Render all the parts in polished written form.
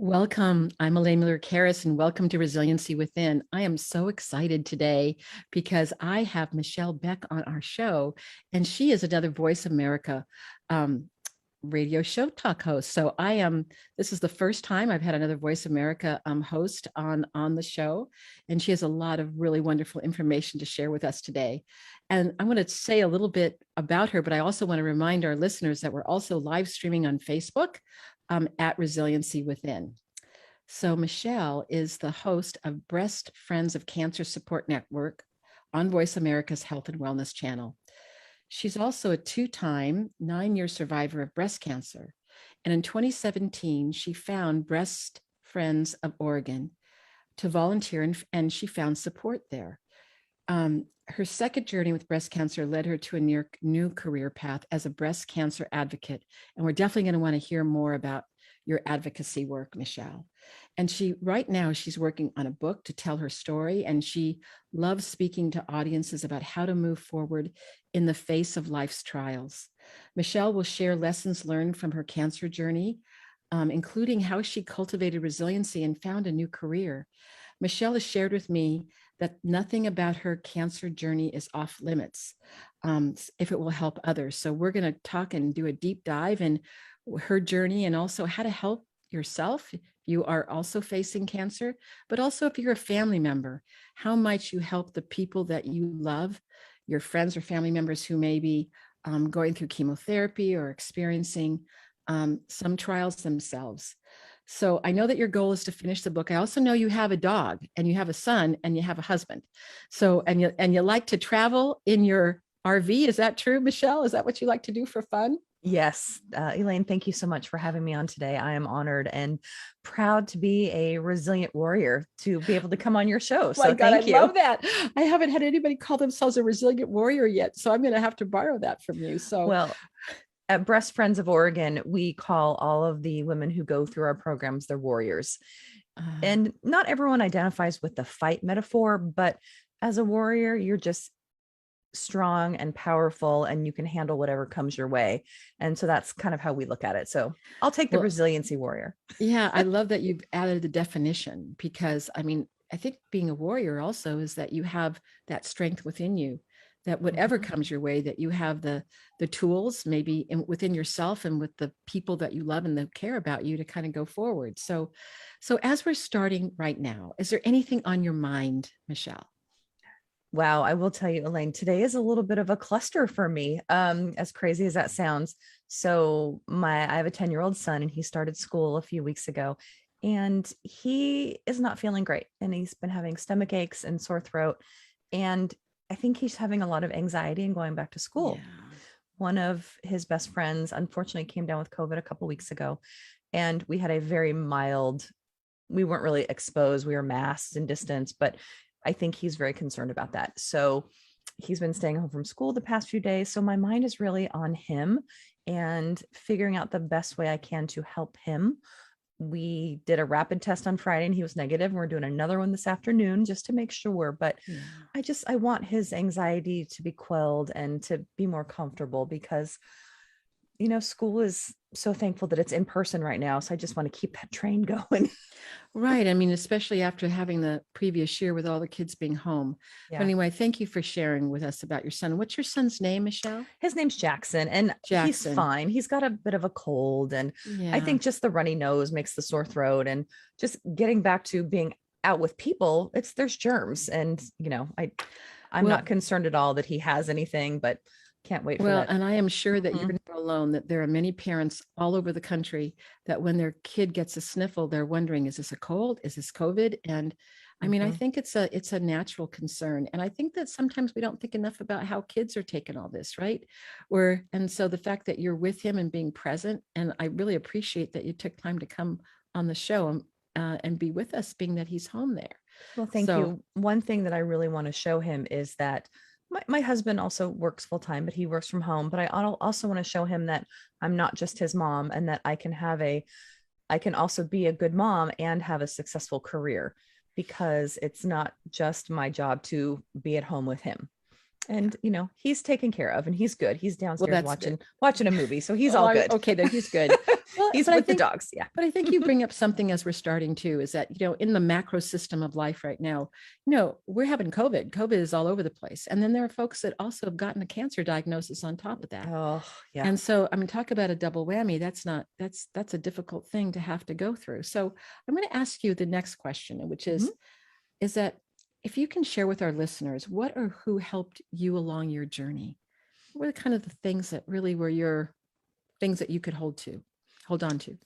Welcome. I'm Elaine Miller-Karas, and welcome to Resiliency Within. I am so excited today because I have Michelle Beck on our show, and she is another Voice America um, radio show talk host. So this is the first time I've had another Voice America host on the show, and she has a lot of really wonderful information to share with us today. And I'm going to say a little bit about her, but I also want to remind our listeners that we're also live streaming on Facebook at Resiliency Within. So Michelle is the host of Breast Friends of Cancer Support Network on Voice America's Health and Wellness channel. She's also a two-time 9-year survivor of breast cancer. And in 2017, she found Breast Friends of Oregon to volunteer, and she found support there. Her second journey with breast cancer led her to a new career path as a breast cancer advocate. And we're definitely going to want to hear more about your advocacy work, Michelle. And right now, she's working on a book to tell her story. And she loves speaking to audiences about how to move forward in the face of life's trials. Michelle will share lessons learned from her cancer journey, including how she cultivated resiliency and found a new career. Michelle has shared with me that nothing about her cancer journey is off limits if it will help others. So we're going to talk and do a deep dive in her journey and also how to help yourself if you are also facing cancer, but also if you're a family member, how might you help the people that you love, your friends or family members who may be going through chemotherapy or experiencing some trials themselves. So I know that your goal is to finish the book. I also know you have a dog and you have a son and you have a husband. So, and you like to travel in your RV. Is that true, Michelle? Is that what you like to do for fun? Yes. Elaine, thank you so much for having me on today. I am honored and proud to be a resilient warrior to be able to come on your show. So thank you. I love that. I haven't had anybody call themselves a resilient warrior yet. So I'm going to have to borrow that from you. So, well, at Breast Friends of Oregon, we call all of the women who go through our programs, they're warriors. And not everyone identifies with the fight metaphor, but as a warrior, you're just strong and powerful and you can handle whatever comes your way. And so that's kind of how we look at it. So I'll take the resiliency warrior. Yeah, I love that you've added the definition because I think being a warrior also is that you have that strength within you, that whatever comes your way, that you have the tools maybe within yourself and with the people that you love and that care about you to kind of go forward. So as we're starting right now, is there anything on your mind, Michelle? Wow, I will tell you, Elaine, today is a little bit of a cluster for me, as crazy as that sounds. So I have a 10-year-old son and he started school a few weeks ago and he is not feeling great. And he's been having stomach aches and sore throat. And I think he's having a lot of anxiety and going back to school. Yeah. One of his best friends, unfortunately, came down with COVID a couple of weeks ago. And we had a very mild, we weren't really exposed. We were masked and distanced, but I think he's very concerned about that. So he's been staying home from school the past few days. So my mind is really on him and figuring out the best way I can to help him. We did a rapid test on Friday and he was negative. We're doing another one this afternoon just to make sure. But yeah. I want his anxiety to be quelled and to be more comfortable because, school is so thankful that it's in person right now. So I just want to keep that train going. Right. Especially after having the previous year with all the kids being home. Yeah. But anyway, thank you for sharing with us about your son. What's your son's name, Michelle? His name's Jackson, and he's fine. He's got a bit of a cold, and yeah. I think just the runny nose makes the sore throat, and just getting back to being out with people, there's germs, and I'm not concerned at all that he has anything, but can't wait for that. Well, and I am sure that you're not alone, that there are many parents all over the country that when their kid gets a sniffle, they're wondering, is this a cold? Is this COVID? And I think it's a natural concern. And I think that sometimes we don't think enough about how kids are taking all this, right? And so the fact that you're with him and being present, and I really appreciate that you took time to come on the show and be with us, being that he's home there. Well, thank you. One thing that I really want to show him is that my husband also works full time, but he works from home. But I also want to show him that I'm not just his mom and that I can also be a good mom and have a successful career, because it's not just my job to be at home with him. And he's taken care of and he's good. He's Well, downstairs that's good. watching a movie. So he's Oh, all good. okay, there he's good. Well, He's but I with the think, dogs. Yeah. but I think you bring up something as we're starting to, is that, in the macro system of life right now, we're having COVID. COVID is all over the place. And then there are folks that also have gotten a cancer diagnosis on top of that. Oh, yeah. And so, I mean, talk about a double whammy. That's a difficult thing to have to go through. So I'm going to ask you the next question, which is that if you can share with our listeners, what or who helped you along your journey? What were kind of the things that really were your things that you could hold on to?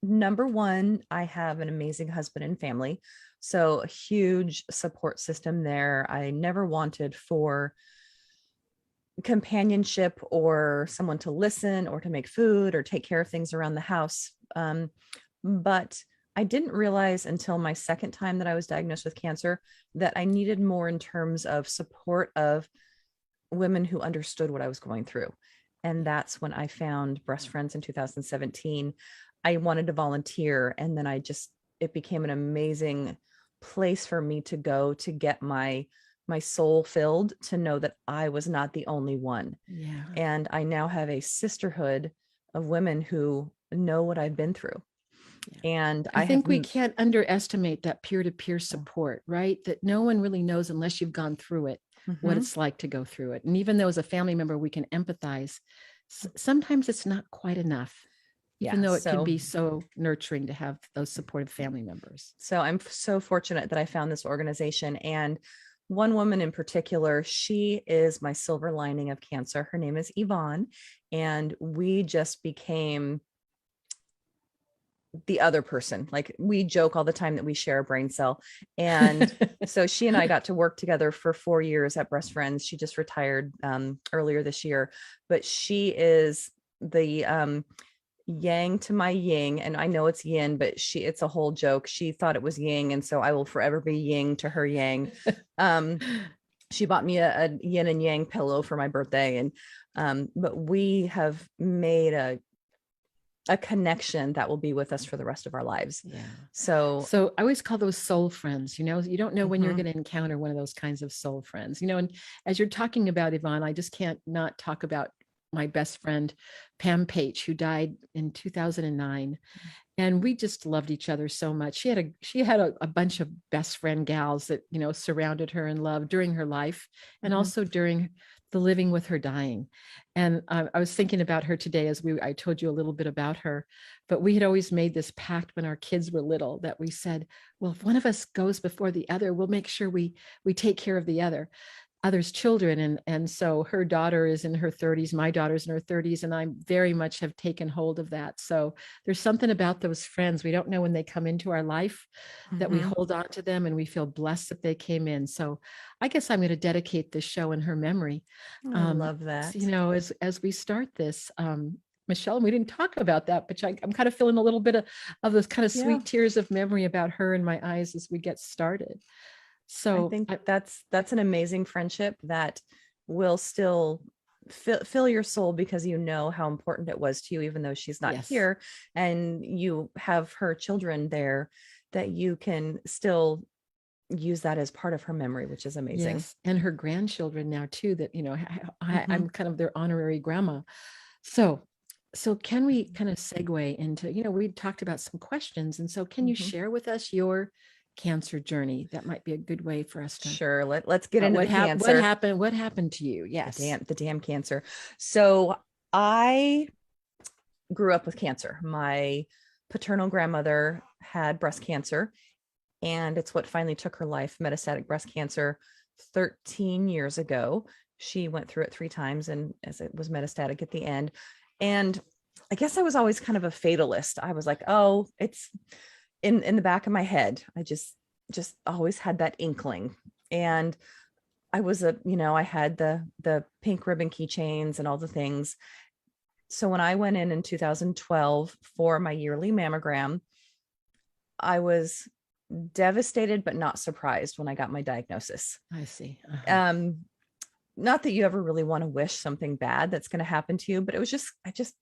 Number one, I have an amazing husband and family. So a huge support system there. I never wanted for companionship or someone to listen or to make food or take care of things around the house. But I didn't realize until my second time that I was diagnosed with cancer that I needed more in terms of support of women who understood what I was going through. And that's when I found Breast Friends in 2017. I wanted to volunteer, and then it became an amazing place for me to go to get my soul filled, to know that I was not the only one. Yeah. And I now have a sisterhood of women who know what I've been through. Yeah. And I think we can't underestimate that peer-to-peer support, right? That no one really knows unless you've gone through it, what it's like to go through it. And even though as a family member, we can empathize, sometimes it's not quite enough, even though it can be so nurturing to have those supportive family members. So I'm so fortunate that I found this organization. And one woman in particular, she is my silver lining of cancer. Her name is Yvonne. And we just became the other person. Like, we joke all the time that we share a brain cell. And so she and I got to work together for 4 years at Breast Friends. She just retired earlier this year, but she is the yang to my yin. And I know it's yin, but it's a whole joke. She thought it was yin. And so I will forever be yin to her yang. She bought me a yin and yang pillow for my birthday. And but we have made a connection that will be with us for the rest of our lives. Yeah. So I always call those soul friends. You don't know when you're going to encounter one of those kinds of soul friends, and as you're talking about Yvonne, I just can't not talk about my best friend, Pam Page, who died in 2009. And we just loved each other so much. She had a bunch of best friend gals that, surrounded her and loved during her life, and also during the living with her dying. And I was thinking about her today I told you a little bit about her, but we had always made this pact when our kids were little that we said, well, if one of us goes before the other, we'll make sure we take care of the other's children. And so her daughter is in her 30s, my daughter's in her 30s, and I very much have taken hold of that. So there's something about those friends. We don't know when they come into our life that we hold on to them, and we feel blessed that they came in. So I guess I'm going to dedicate this show in her memory. I love that. As we start this, Michelle, we didn't talk about that, but I'm kind of feeling a little bit of those kind of sweet tears of memory about her in my eyes as we get started. So I think that's an amazing friendship that will still fill your soul, because you know how important it was to you, even though she's not here, and you have her children there, that you can still use that as part of her memory, which is amazing. Yes. And her grandchildren now too, that, I'm kind of their honorary grandma. So can we kind of segue into, we talked about some questions. And so can you share with us your cancer journey? That might be a good way for us to. Sure. Let's get into the cancer. What happened to you? Yes. The damn cancer. So I grew up with cancer. My paternal grandmother had breast cancer, and it's what finally took her life, metastatic breast cancer, 13 years ago. She went through it 3 times, and as it was metastatic at the end. And I guess I was always kind of a fatalist. I was like, oh, it's in the back of my head. I just always had that inkling. And I was I had the pink ribbon keychains and all the things. So when I went in 2012 for my yearly mammogram, I was devastated, but not surprised when I got my diagnosis. I see. Not that you ever really want to wish something bad that's going to happen to you, but I just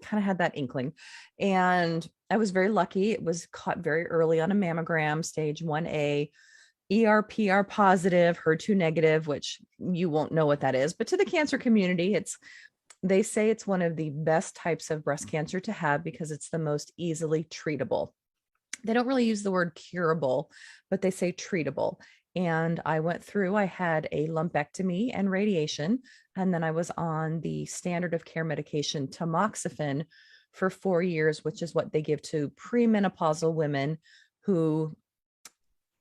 kind of had that inkling. And I was very lucky. It was caught very early on a mammogram, stage 1A. ERPR positive, HER2 negative, which you won't know what that is, but to the cancer community, they say it's one of the best types of breast cancer to have because it's the most easily treatable. They don't really use the word curable, but they say treatable. And I had a lumpectomy and radiation, and then I was on the standard of care medication, tamoxifen, for 4 years, which is what they give to premenopausal women who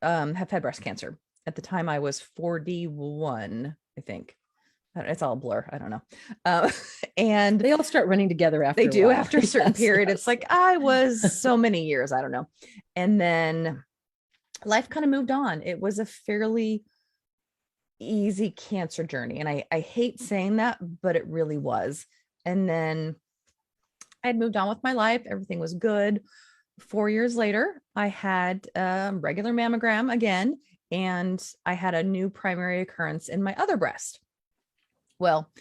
have had breast cancer. At the time, I was 41, I think. It's all a blur. I don't know. And they all start running together after they a do while. after a certain period. It's like I was so many years. I don't know. And then life kind of moved on. It was a fairly easy cancer journey. And I hate saying that, but it really was. And then I had moved on with my life. Everything was good. 4 years later, I had a regular mammogram again, and I had a new primary occurrence in my other breast. Well,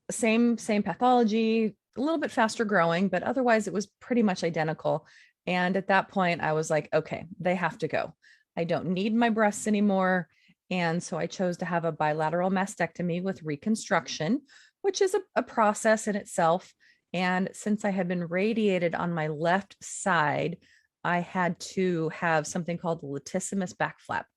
same pathology, a little bit faster growing, but otherwise it was pretty much identical. And at that point, I was like, okay, they have to go. I don't need my breasts anymore. And so I chose to have a bilateral mastectomy with reconstruction, which is a process in itself. And since I had been radiated on my left side, I had to have something called the latissimus back flap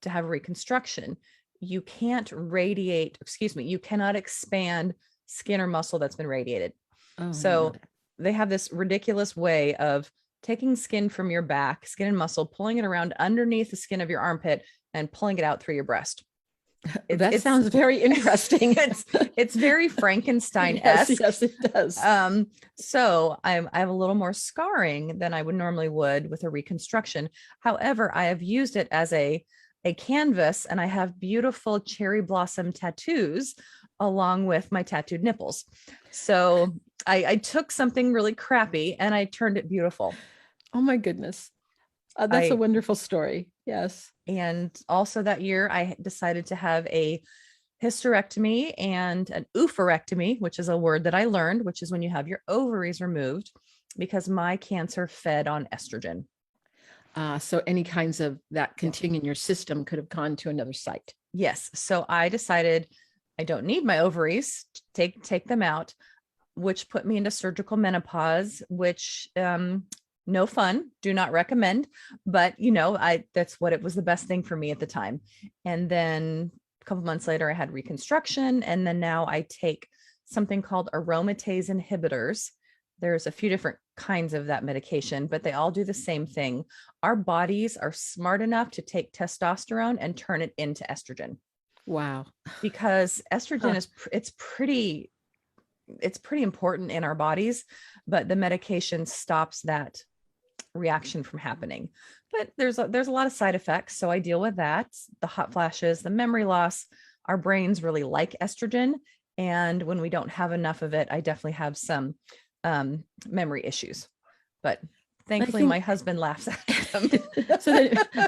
to have reconstruction. You can't you cannot expand skin or muscle that's been radiated. Oh, so they have this ridiculous way of taking skin from your back, skin and muscle, pulling it around underneath the skin of your armpit and pulling it out through your breast. That sounds very interesting. It's very Frankenstein-esque. Yes, it does. So I have a little more scarring than I would with a reconstruction. However, I have used it as a canvas, and I have beautiful cherry blossom tattoos along with my tattooed nipples. So I took something really crappy and I turned it beautiful. Oh my goodness. That's a wonderful story. Yes. And also that year, I decided to have a hysterectomy and an oophorectomy, which is a word that I learned, which is when you have your ovaries removed, because my cancer fed on estrogen. So any kinds of that continuing in your system could have gone to another site. Yes. So I decided I don't need my ovaries, take them out, which put me into surgical menopause, which no fun, do not recommend, but that's what it was, the best thing for me at the time. And then a couple months later, I had reconstruction. And then now I take something called aromatase inhibitors. There's a few different kinds of that medication, but they all do the same thing. Our bodies are smart enough to take testosterone and turn it into estrogen. Wow. Because estrogen it's pretty important in our bodies, but the medication stops that reaction from happening. But there's a lot of side effects. So I deal with that, the hot flashes, the memory loss. Our brains really like estrogen. And when we don't have enough of it, I definitely have some memory issues. But thankfully my husband laughs at them.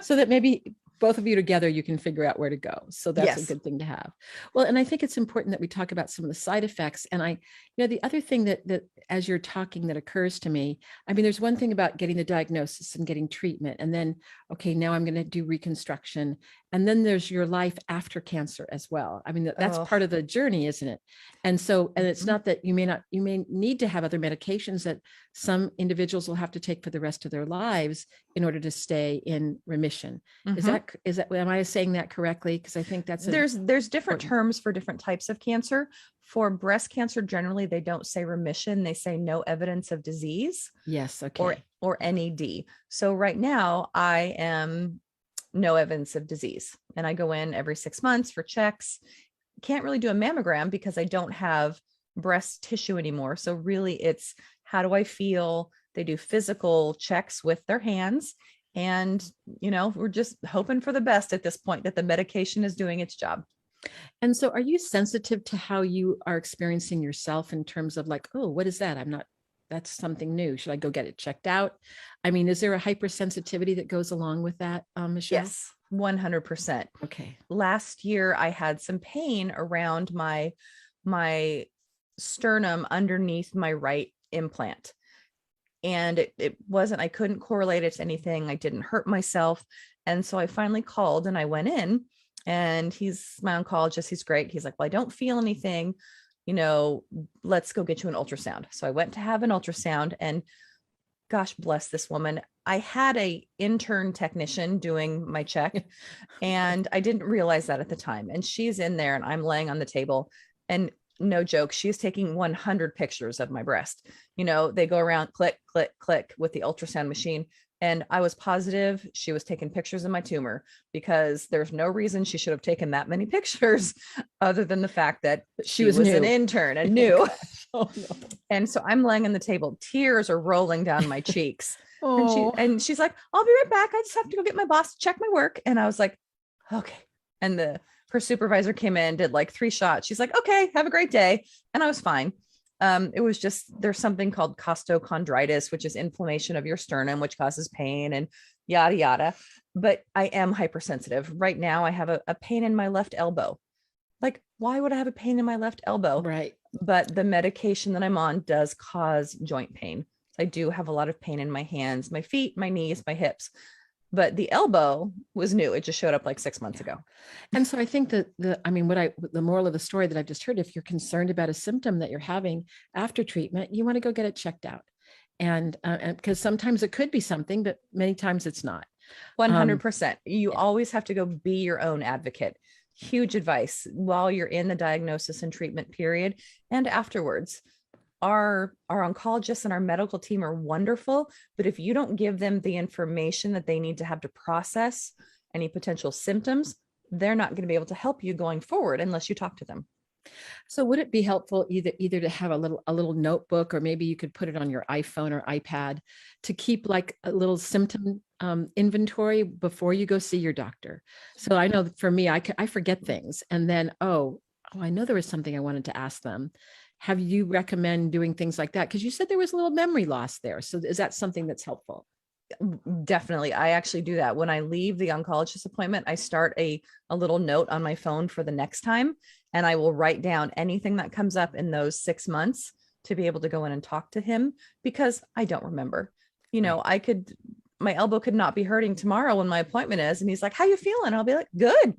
so that maybe both of you together, you can figure out where to go. So that's a good thing to have. Well, and I think it's important that we talk about some of the side effects. And the other thing that as you're talking that occurs to me, I mean, there's one thing about getting the diagnosis and getting treatment, and then, okay, now I'm going to do reconstruction. And then there's your life after cancer as well. I mean, that's part of the journey, isn't it? And so, and it's not that you may need to have other medications that some individuals will have to take for the rest of their lives in order to stay in remission. Is that, am I saying that correctly? Because I think that's there's different terms for different types of cancer. For breast cancer, generally, they don't say remission. They say no evidence of disease. Yes. Okay. Or NED. So right now I am no evidence of disease. And I go in every 6 months for checks. Can't really do a mammogram because I don't have breast tissue anymore. So really it's, how do I feel? They do physical checks with their hands. And, we're just hoping for the best at this point, that the medication is doing its job. And so are you sensitive to how you are experiencing yourself in terms of like, oh, what is that? That's something new. Should I go get it checked out? I mean, is there a hypersensitivity that goes along with that, Michelle? Yes, 100%. Okay. Last year, I had some pain around my sternum underneath my right implant. And it wasn't, I couldn't correlate it to anything. I didn't hurt myself. And so I finally called and I went in, and he's my oncologist. He's great. He's like, well, I don't feel anything, let's go get you an ultrasound. So I went to have an ultrasound, and gosh bless this woman, I had a intern technician doing my check, and I didn't realize that at the time. And she's in there and I'm laying on the table, and no joke, she's taking 100 pictures of my breast. They go around, click, click, click with the ultrasound machine. And I was positive she was taking pictures of my tumor, because there's no reason she should have taken that many pictures other than the fact that she was an intern and new. Oh, no. And so I'm laying on the table, tears are rolling down my cheeks. Oh. And she's like, I'll be right back. I just have to go get my boss to check my work. And I was like, okay. And her supervisor came in, did like 3 shots. She's like, okay, have a great day. And I was fine. It was just, there's something called costochondritis, which is inflammation of your sternum, which causes pain and yada, yada. But I am hypersensitive. Right now, I have a pain in my left elbow. Like, why would I have a pain in my left elbow? Right. But the medication that I'm on does cause joint pain. I do have a lot of pain in my hands, my feet, my knees, my hips. But the elbow was new. It just showed up like 6 months ago. And so I think that the moral of the story that I've just heard, if you're concerned about a symptom that you're having after treatment, you want to go get it checked out. And because sometimes it could be something, but many times it's not. 100%. You always have to go be your own advocate. Huge advice while you're in the diagnosis and treatment period and afterwards. Our oncologists and our medical team are wonderful, but if you don't give them the information that they need to have to process any potential symptoms, they're not going to be able to help you going forward unless you talk to them. So would it be helpful either to have a little notebook, or maybe you could put it on your iPhone or iPad to keep like a little symptom inventory before you go see your doctor? So I know for me, I forget things, and then, I know there was something I wanted to ask them. Have you recommend doing things like that? Because you said there was a little memory loss there. So is that something that's helpful? Definitely. I actually do that. When I leave the oncologist appointment, I start a little note on my phone for the next time, and I will write down anything that comes up in those 6 months to be able to go in and talk to him, because I don't remember. My elbow could not be hurting tomorrow when my appointment is. And he's like, how you feeling? I'll be like, good.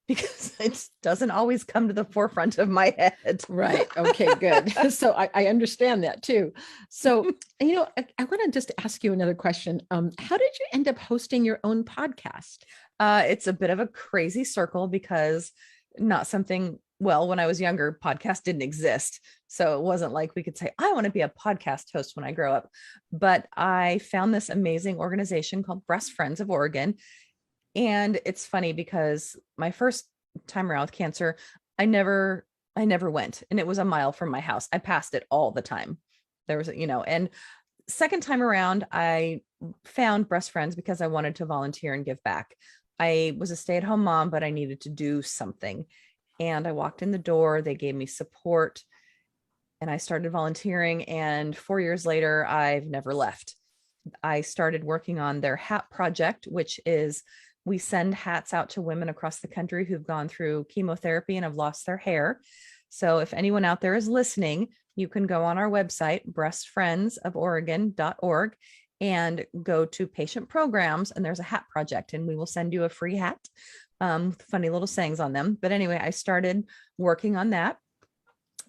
Because it doesn't always come to the forefront of my head. Right. Okay, good. So I understand that too. So, I want to just ask you another question. How did you end up hosting your own podcast? It's a bit of a crazy circle, because when I was younger, podcast didn't exist. So it wasn't like we could say, I want to be a podcast host when I grow up. But I found this amazing organization called Breast Friends of Oregon. And it's funny because my first time around with cancer, I never went, and it was a mile from my house. I passed it all the time. There was, and second time around, I found Breast Friends because I wanted to volunteer and give back. I was a stay-at-home mom, but I needed to do something. And I walked in the door, they gave me support, and I started volunteering. And 4 years later, I've never left. I started working on their hat project, which is we send hats out to women across the country who've gone through chemotherapy and have lost their hair. So if anyone out there is listening, you can go on our website, breastfriendsoforegon.org, and go to patient programs, and there's a hat project, and we will send you a free hat with funny little sayings on them. But anyway, I started working on that,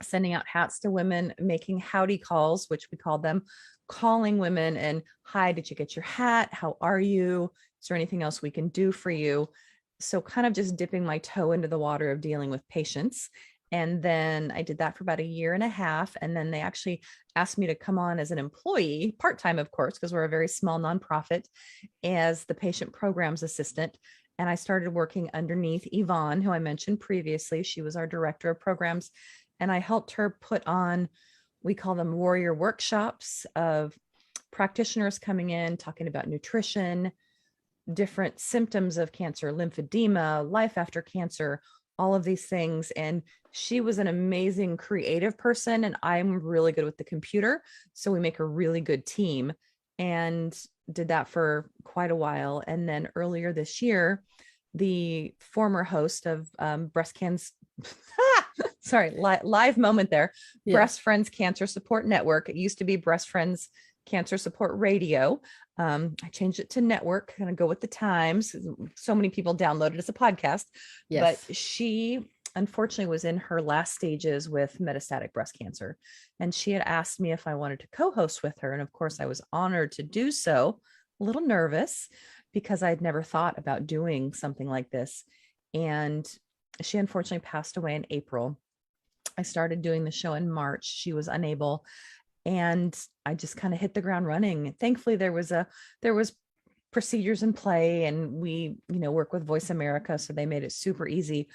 sending out hats to women, making howdy calls, which we call them, calling women and, hi, did you get your hat? How are you? Is there anything else we can do for you? So kind of just dipping my toe into the water of dealing with patients. And then I did that for about 1.5 years. And then they actually asked me to come on as an employee, part-time, of course, because we're a very small nonprofit, as the patient programs assistant. And I started working underneath Yvonne, who I mentioned previously. She was our director of programs. And I helped her put on, we call them warrior workshops, of practitioners coming in, talking about nutrition, different symptoms of cancer, lymphedema, life after cancer, all of these things. And she was an amazing creative person, and I'm really good with the computer. So we make a really good team, and did that for quite a while. And then earlier this year, the former host of Breast Cancer, sorry, live moment there, yeah. Breast Friends Cancer Support Network. It used to be Breast Friends Cancer Support Radio. I changed it to network, kind of go with the times. So many people download it as a podcast, but Yes. she unfortunately was in her last stages with metastatic breast cancer. And she had asked me if I wanted to co-host with her. And of course, I was honored to do so, a little nervous because I'd never thought about doing something like this. And she unfortunately passed away in April. I started doing the show in March. She was unable, and I just kind of hit the ground running. Thankfully, there was procedures in play, and we, work with Voice America, so they made it super easy.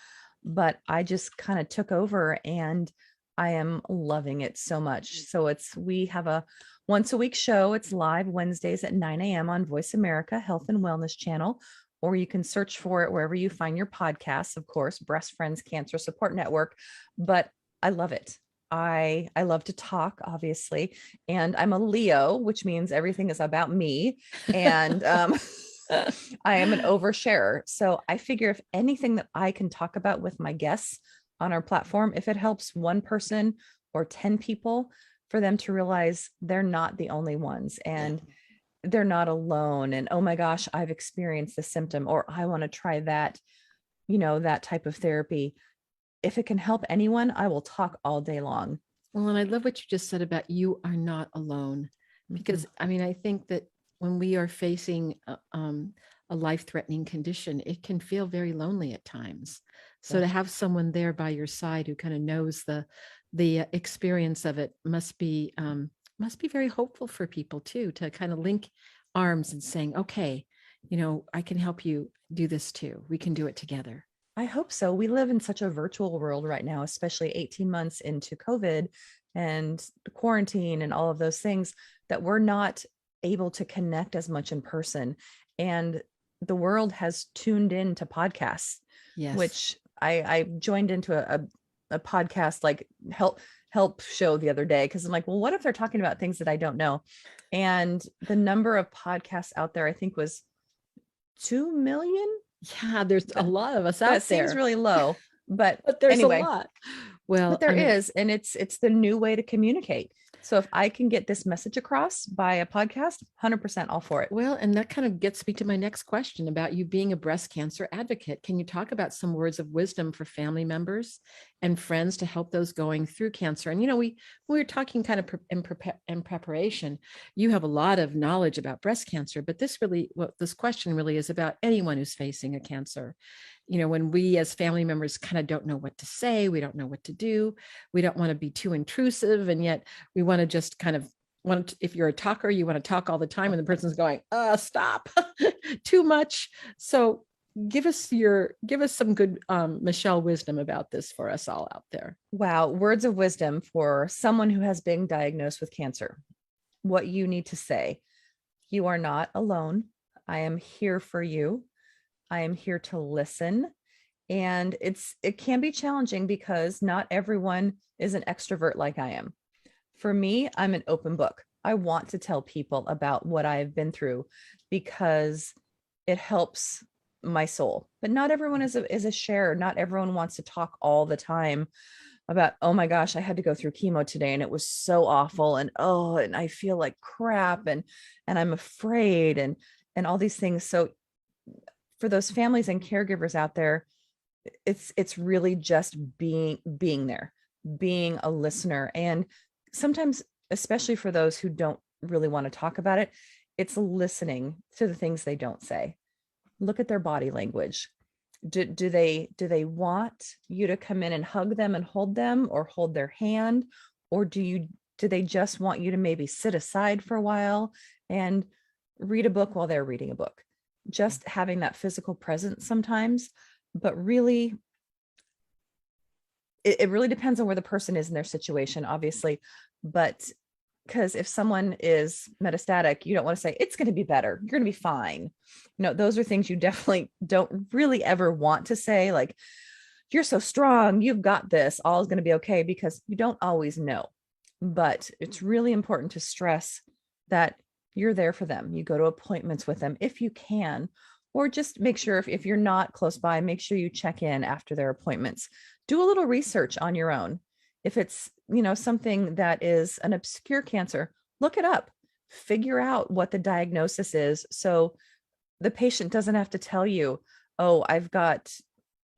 But I just kind of took over, and I am loving it so much. So we have a once a week show. It's live Wednesdays at 9 a.m. on Voice America Health and Wellness Channel, or you can search for it wherever you find your podcasts, of course, Breast Friends Cancer Support Network. But I love it. I love to talk, obviously, and I'm a Leo, which means everything is about me. And I am an oversharer. So I figure if anything that I can talk about with my guests on our platform, if it helps one person or 10 people, for them to realize they're not the only ones and they're not alone. And oh my gosh, I've experienced the symptom, or I want to try that, that type of therapy. If it can help anyone, I will talk all day long. Well, and I love what you just said about you are not alone, because I mean, I think that when we are facing a life-threatening condition, it can feel very lonely at times. So to have someone there by your side who kind of knows the experience of it must be very hopeful for people too, to kind of link arms and saying, okay, I can help you do this too. We can do it together. I hope so. We live in such a virtual world right now, especially 18 months into COVID and the quarantine and all of those things, that we're not able to connect as much in person. And the world has tuned into podcasts, Yes. which I joined into a podcast like help show the other day, because I'm like, well, what if they're talking about things that I don't know? And the number of podcasts out there, I think, was 2 million. Yeah, there's a lot of us out that there. seems really low, but there's anyway, a lot. Well, but there is, and it's the new way to communicate. So if I can get this message across by a podcast, 100% all for it. Well, and that kind of gets me to my next question about you being a breast cancer advocate. Can you talk about some words of wisdom for family members and friends to help those going through cancer? And, we were talking kind of in preparation. You have a lot of knowledge about breast cancer, but this question really is about anyone who's facing a cancer. When we as family members kind of don't know what to say, we don't know what to do, we don't want to be too intrusive, and yet we want to just kind of if you're a talker, you want to talk all the time, and the person's going, stop, too much. So give us some good Michelle wisdom about this for us all out there. Wow. Words of wisdom for someone who has been diagnosed with cancer. What you need to say: you are not alone. I am here for you. I am here to listen. And it can be challenging because not everyone is an extrovert like I am. For me, I'm an open book. I want to tell people about what I've been through because it helps my soul. But not everyone is a sharer. Not everyone wants to talk all the time about, oh my gosh, I had to go through chemo today and it was so awful. And and I feel like crap, and I'm afraid, and all these things. So for those families and caregivers out there, it's really just being there, being a listener. And sometimes, especially for those who don't really want to talk about it, it's listening to the things they don't say. Look at their body language. Do they want you to come in and hug them and hold them, or hold their hand? Or do they just want you to maybe sit aside for a while and read a book while they're reading a book? Just having that physical presence sometimes, but really, it really depends on where the person is in their situation, obviously. But because if someone is metastatic, you don't want to say it's going to be better, you're going to be fine. Those are things you definitely don't really ever want to say, like, you're so strong, you've got this, all is going to be okay, because you don't always know. But it's really important to stress that you're there for them. You go to appointments with them if you can, or just make sure if you're not close by, make sure you check in after their appointments. Do a little research on your own. If it's, something that is an obscure cancer, look it up. figure out what the diagnosis is. So the patient doesn't have to tell you, oh, I've got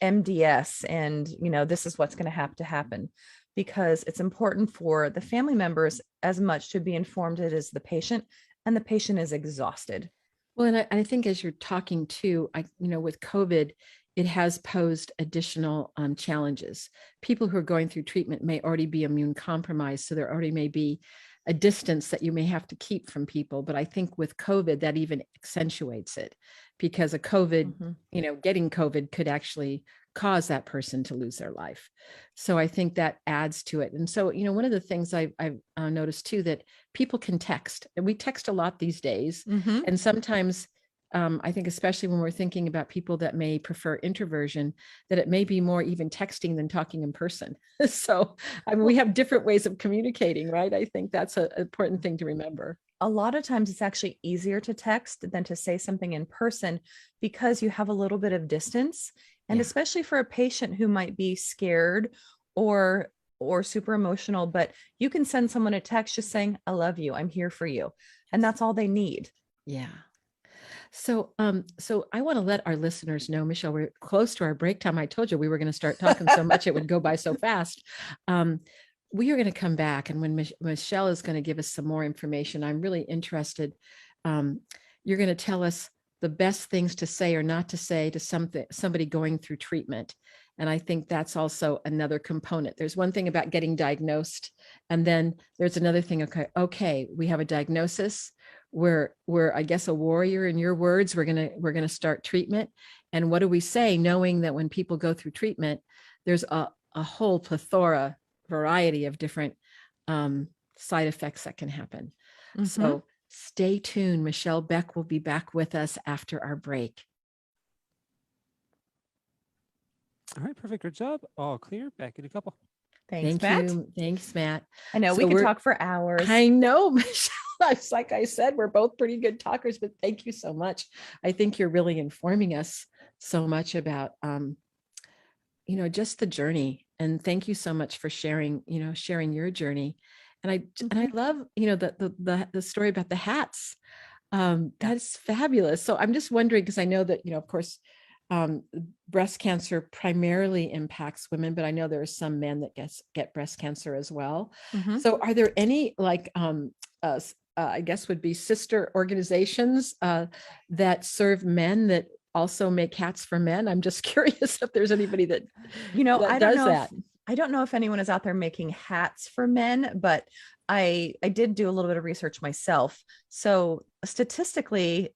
MDS and, this is what's going to have to happen, because it's important for the family members as much to be informed as the patient, and the patient is exhausted. Well, and I think as you're talking too, with COVID, it has posed additional challenges. People who are going through treatment may already be immune compromised, so there already may be a distance that you may have to keep from people. But I think with COVID, that even accentuates it, because a COVID, getting COVID could actually cause that person to lose their life. So I think that adds to it. And so, one of the things I've noticed too, that people can text, and we text a lot these days. And sometimes I think, especially when we're thinking about people that may prefer introversion, that it may be more even texting than talking in person. So, we have different ways of communicating, right? I think that's an important thing to remember. A lot of times it's actually easier to text than to say something in person, because you have a little bit of distance. And especially for a patient who might be scared or super emotional, but you can send someone a text just saying, I love you, I'm here for you. And that's all they need. Yeah. So I want to let our listeners know, Michelle, we're close to our break time. I told you we were going to start talking so much it would go by so fast. We are going to come back, and when Michelle is going to give us some more information, I'm really interested. You're going to tell us the best things to say or not to say to somebody going through treatment. And I think that's also another component. There's one thing about getting diagnosed, and then there's another thing. Okay, we have a diagnosis. We're I guess a warrior, in your words. We're gonna start treatment. And what do we say, knowing that when people go through treatment, there's a whole plethora, variety of different side effects that can happen. So stay tuned. Michelle Beck will be back with us after our break. All right, perfect. Good job. All clear. Back in a couple. Thanks, Matt. Thanks, Matt. I know we could talk for hours. I know, Michelle. It's like I said, we're both pretty good talkers, but thank you so much. I think you're really informing us so much about, just the journey. And thank you so much for sharing your journey. And I love, the story about the hats. That's fabulous. So I'm just wondering, because I know that, of course, breast cancer primarily impacts women, but I know there are some men that get breast cancer as well. So are there any I guess would be sister organizations that serve men that also make hats for men? I'm just curious if there's anybody that, I don't know if anyone is out there making hats for men, but I did do a little bit of research myself. So statistically,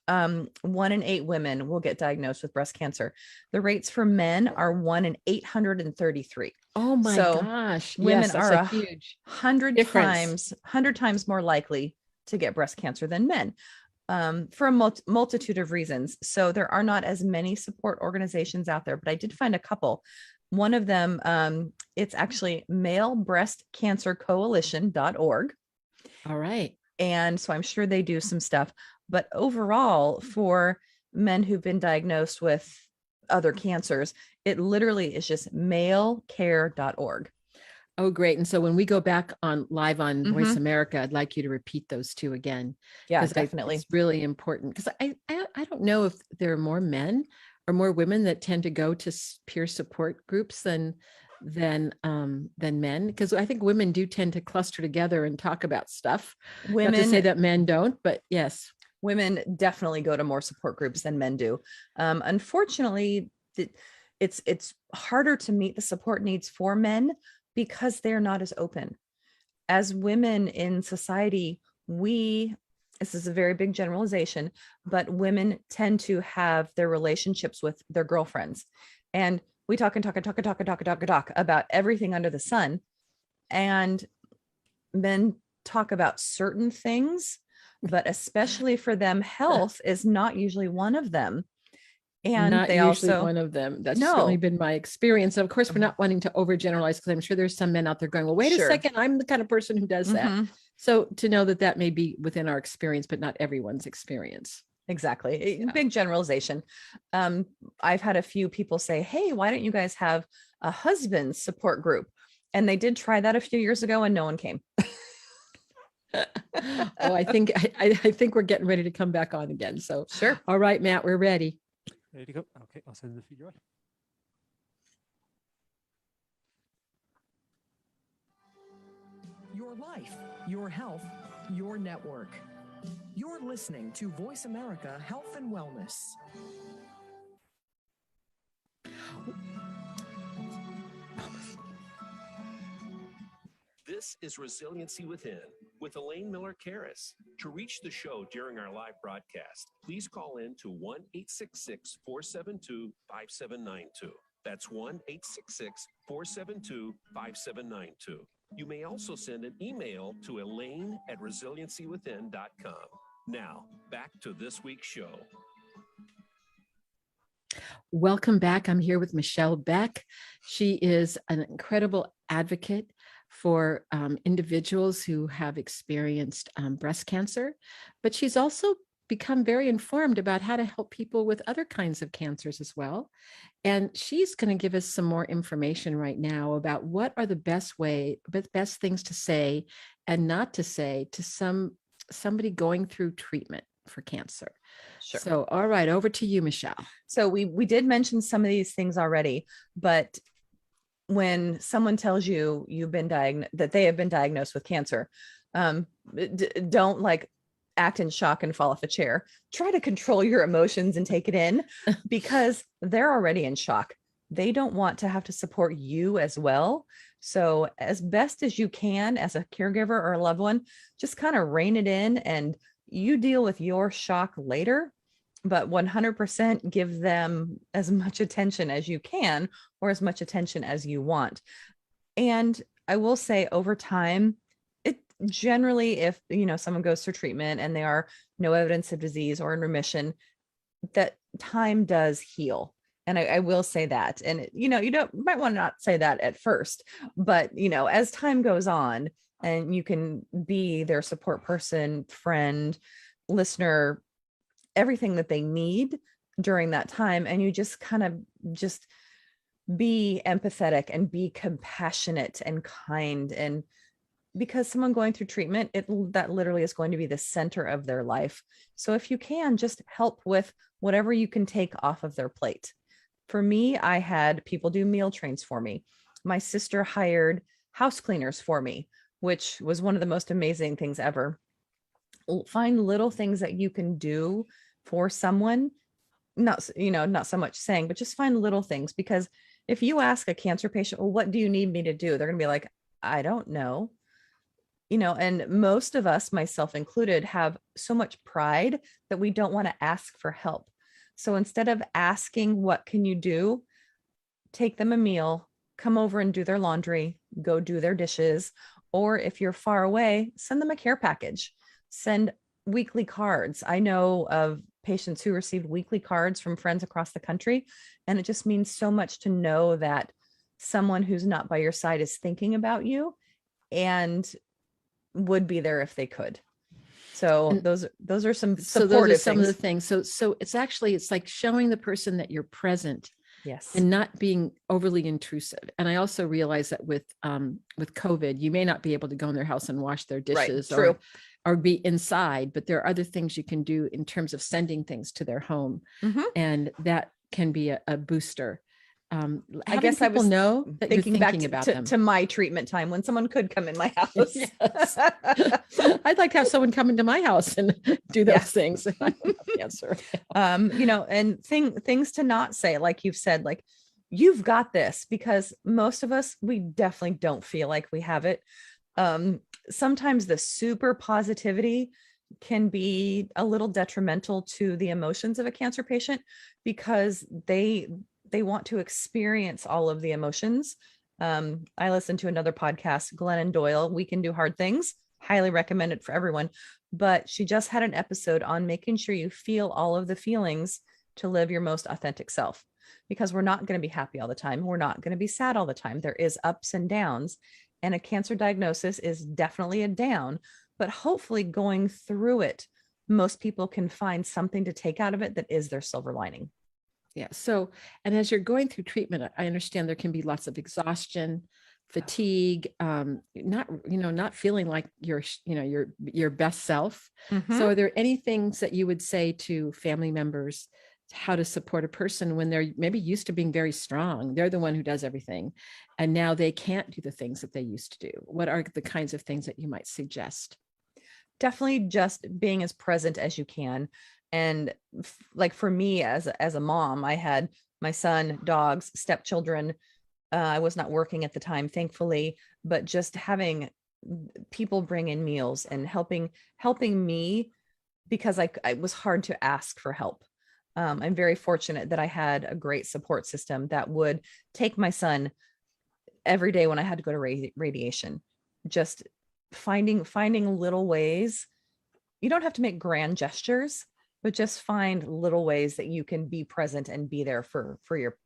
1 in 8 women will get diagnosed with breast cancer. The rates for men are 1 in 833. Oh my gosh. Women are a huge 100 times more likely to get breast cancer than men, for a multitude of reasons. So there are not as many support organizations out there, but I did find a couple. One of them, it's actually malebreastcancercoalition.org. All right. And so I'm sure they do some stuff. But overall, for men who've been diagnosed with other cancers, it literally is just malecare.org. Oh, great. And so when we go back on live on Voice America, I'd like you to repeat those two again. Yeah, definitely. It's really important, because I don't know if there are more men or more women that tend to go to peer support groups than men, because I think women do tend to cluster together and talk about stuff. Not to say that men don't, but yes. Women definitely go to more support groups than men do. Unfortunately, it's harder to meet the support needs for men because they're not as open. As women in society, this is a very big generalization, but women tend to have their relationships with their girlfriends. And we talk about everything under the sun. And men talk about certain things, but especially for them, health is not usually one of them. And not they usually also one of them. That's certainly been my experience. Of course, we're not wanting to overgeneralize, because I'm sure there's some men out there going, well, wait a second, I'm the kind of person who does that. So to know that may be within our experience, but not everyone's experience. Exactly. Big generalization. I've had a few people say, hey, why don't you guys have a husband support group? And they did try that a few years ago and no one came. Oh, I think we're getting ready to come back on again. So, Sure. all right, Matt, we're ready. Ready to go? Okay, I'll send the feed your way. Your life, your health, your network. You're listening to Voice America Health and Wellness. This is Resiliency Within with Elaine Miller-Karas. To reach the show during our live broadcast, please call in to 1-866-472-5792. That's 1-866-472-5792. You may also send an email to elaine@resiliencywithin.com. Now, back to this week's show. Welcome back. I'm here with Michelle Beck. She is an incredible advocate for individuals who have experienced breast cancer, but she's also become very informed about how to help people with other kinds of cancers as well. And she's going to give us some more information right now about what are the best things to say and not to say to somebody going through treatment for cancer. Sure. So, all right, over to you, Michelle. So we did mention some of these things already, but when someone tells you that they have been diagnosed with cancer, don't like act in shock and fall off a chair. Try to control your emotions and take it in because they're already in shock. They don't want to have to support you as well. So as best as you can as a caregiver or a loved one, just kind of rein it in and you deal with your shock later, but 100% give them as much attention as you can or as much attention as you want. And I will say over time, it generally, if someone goes through treatment and they are no evidence of disease or in remission, that time does heal. And I will say that. And you might want to not say that at first, but as time goes on and you can be their support person, friend, listener, everything that they need during that time. And you just kind of just be empathetic and be compassionate and kind. And because someone going through treatment, that literally is going to be the center of their life. So if you can just help with whatever you can take off of their plate. For me, I had people do meal trains for me. My sister hired house cleaners for me, which was one of the most amazing things ever. Find little things that you can do for someone, not so much saying, but just find little things. Because if you ask a cancer patient, well, what do you need me to do? They're going to be like, I don't know. And most of us, myself included, have so much pride that we don't want to ask for help. So instead of asking, what can you do? Take them a meal, come over and do their laundry, go do their dishes. Or if you're far away, send them a care package, send weekly cards. I know of patients who received weekly cards from friends across the country. And it just means so much to know that someone who's not by your side is thinking about you and would be there if they could. So And those are some supportive so those are some things. of the things. So it's like showing the person that you're present. Yes. And not being overly intrusive. And I also realize that with COVID, you may not be able to go in their house and wash their dishes or be inside, but there are other things you can do in terms of sending things to their home. Mm-hmm. And that can be a booster. I guess I was know that thinking you're back thinking about them. to my treatment time when someone could come in my house. Yes. I'd like to have someone come into my house and do those things. I don't have cancer. And things to not say, like you've said, like, you've got this, because most of us, we definitely don't feel like we have it. Sometimes the super positivity can be a little detrimental to the emotions of a cancer patient because they want to experience all of the emotions. I listened to another podcast, Glenn and Doyle, We Can Do Hard Things. Highly recommend it for everyone. But she just had an episode on making sure you feel all of the feelings to live your most authentic self, because we're not going to be happy all the time. We're not going to be sad all the time. There is ups and downs, and a cancer diagnosis is definitely a down, but hopefully going through it, most people can find something to take out of it that is their silver lining. Yeah. So, and as you're going through treatment, I understand there can be lots of exhaustion, fatigue, not feeling like your best self. Mhm. So are there any things that you would say to family members how to support a person when they're maybe used to being very strong? They're the one who does everything, and now they can't do the things that they used to do. What are the kinds of things that you might suggest? Definitely just being as present as you can. And like for me as a mom, I had my son, dogs, stepchildren. I was not working at the time, thankfully, but just having people bring in meals and helping me, because I was hard to ask for help. I'm very fortunate that I had a great support system that would take my son every day when I had to go to radiation. Just finding little ways. You don't have to make grand gestures, but just find little ways that you can be present and be there for your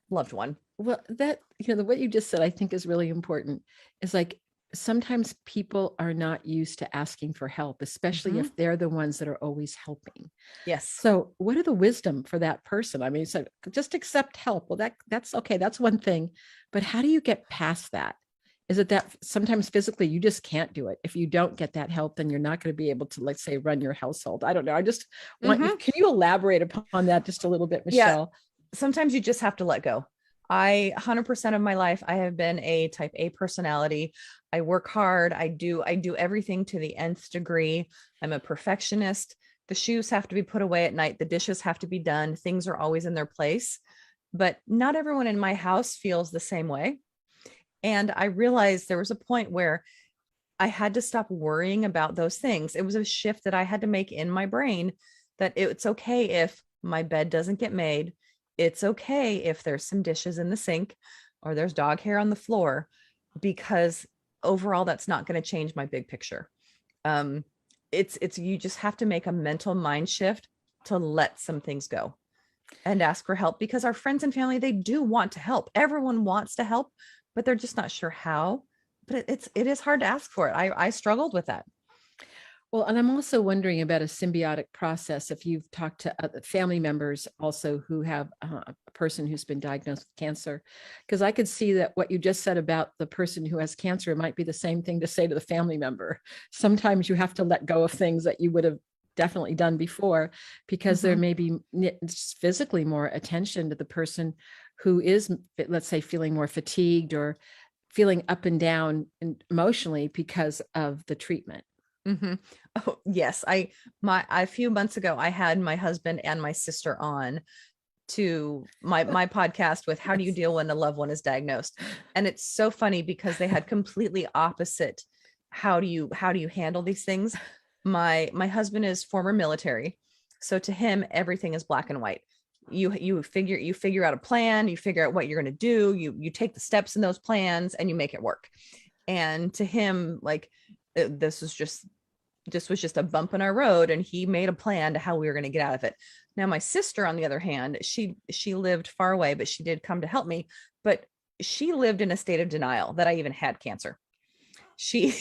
loved one. Well, what you just said, I think is really important. Is like sometimes people are not used to asking for help, especially if they're the ones that are always helping. Yes. So what are the wisdom for that person? I mean, so just accept help. Well, that's okay. That's one thing. But how do you get past that? Is it that sometimes physically you just can't do it? If you don't get that help, then you're not going to be able to, let's say, run your household. I don't know. I just want you, can you elaborate upon that just a little bit, Michelle? Yeah. Sometimes you just have to let go. 100% of my life, I have been a type A personality. I work hard. I do everything to the nth degree. I'm a perfectionist. The shoes have to be put away at night. The dishes have to be done. Things are always in their place, but not everyone in my house feels the same way. And I realized there was a point where I had to stop worrying about those things. It was a shift that I had to make in my brain, that it's okay if my bed doesn't get made. It's okay if there's some dishes in the sink or there's dog hair on the floor, because overall that's not going to change my big picture. It's you just have to make a mental mind shift to let some things go and ask for help, because our friends and family, they do want to help. Everyone wants to help, but they're just not sure how. But it is hard to ask for it. I struggled with that. Well, and I'm also wondering about a symbiotic process. If you've talked to other family members also who have a person who's been diagnosed with cancer, because I could see that what you just said about the person who has cancer might be the same thing to say to the family member. Sometimes you have to let go of things that you would have definitely done before, because there may be physically more attention to the person who is, let's say, feeling more fatigued or feeling up and down emotionally because of the treatment. Oh, yes. A few months ago, I had my husband and my sister on to my podcast with how do you deal when a loved one is diagnosed? And it's so funny because they had completely opposite. How do you handle these things? My husband is former military. So to him, everything is black and white. You figure out a plan, you figure out what you're going to do, you take the steps in those plans and you make it work. And to him, like, this was just a bump in our road, and he made a plan to how we were going to get out of it. Now, my sister, on the other hand, she lived far away, but she did come to help me. But she lived in a state of denial that I even had cancer. She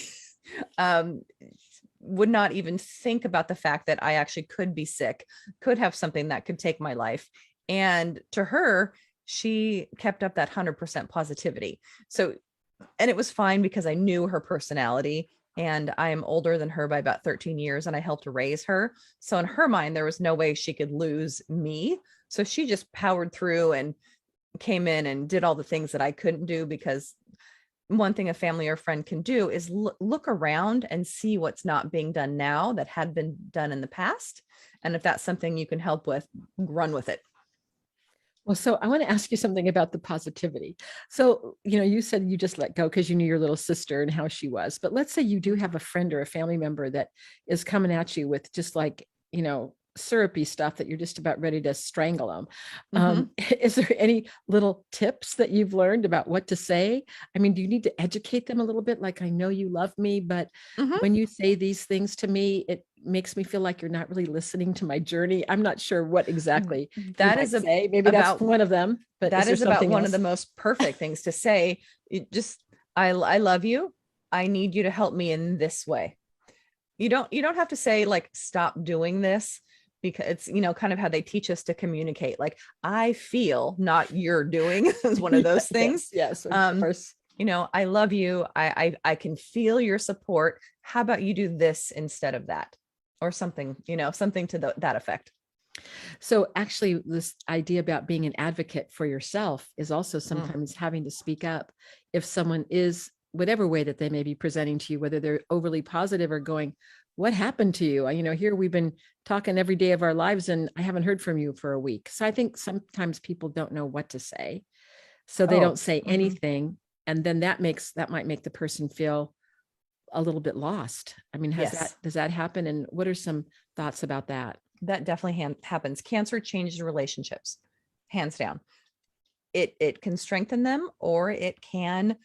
would not even think about the fact that I actually could be sick, could have something that could take my life. And to her, she kept up that 100% positivity. So, and it was fine because I knew her personality. And I'm older than her by about 13 years, and I helped raise her. So in her mind, there was no way she could lose me. So she just powered through and came in and did all the things that I couldn't do, because one thing a family or friend can do is look around and see what's not being done now that had been done in the past. And if that's something you can help with, run with it. Well, so I want to ask you something about the positivity. So, you said you just let go because you knew your little sister and how she was. But let's say you do have a friend or a family member that is coming at you with just like, syrupy stuff that you're just about ready to strangle them. Is there any little tips that you've learned about what to say? I mean, do you need to educate them a little bit? Like, I know you love me, but when you say these things to me, it makes me feel like you're not really listening to my journey. I'm not sure what exactly that is say. Maybe that's one of them, but that is about one else? of the most perfect things to say. I love you. I need you to help me in this way. You don't have to say like, stop doing this, because it's, kind of how they teach us to communicate. Like, I feel, not you're doing, is one of those things. Yes, of course. I love you. I can feel your support. How about you do this instead of that, or something, something to that effect. So actually, this idea about being an advocate for yourself is also sometimes having to speak up if someone is, whatever way that they may be presenting to you, whether they're overly positive or going, what happened to you? Here we've been talking every day of our lives and I haven't heard from you for a week. So I think sometimes people don't know what to say. So they don't say anything. And then that might make the person feel a little bit lost. Does that happen? And what are some thoughts about that? That definitely happens. Cancer changes relationships, hands down. It can strengthen them, or it can,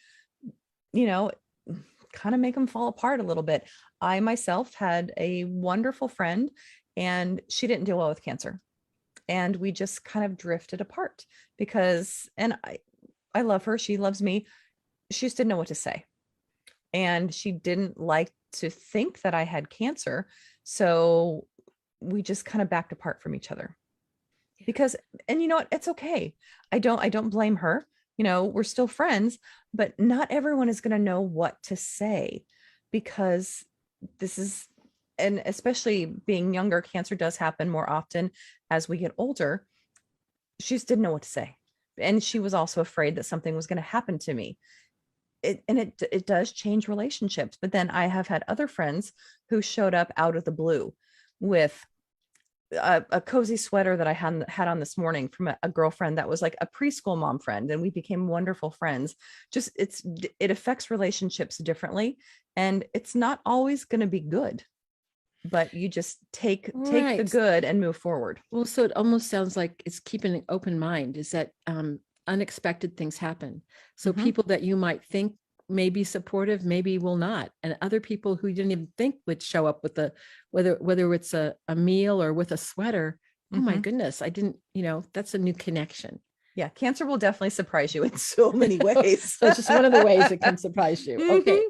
kind of make them fall apart a little bit. I myself had a wonderful friend, and she didn't deal well with cancer. And we just kind of drifted apart and I love her. She loves me. She just didn't know what to say. And she didn't like to think that I had cancer. So we just kind of backed apart from each other and you know what? It's okay. I don't blame her. We're still friends, but not everyone is going to know what to say, because and especially being younger, cancer does happen more often as we get older. She just didn't know what to say. And she was also afraid that something was going to happen to me. It does change relationships. But then I have had other friends who showed up out of the blue with a cozy sweater that I had on this morning from a girlfriend that was like a preschool mom friend, and we became wonderful friends. Just it affects relationships differently, and it's not always going to be good, but you just take the good and move forward. Well, so it almost sounds like it's keeping an open mind, is that unexpected things happen. So people that you might think may be supportive, maybe will not. And other people who you didn't even think would show up with whether it's a meal or with a sweater. Oh my goodness. I didn't, that's a new connection. Yeah. Cancer will definitely surprise you in so many ways. So it's just one of the ways it can surprise you. Okay.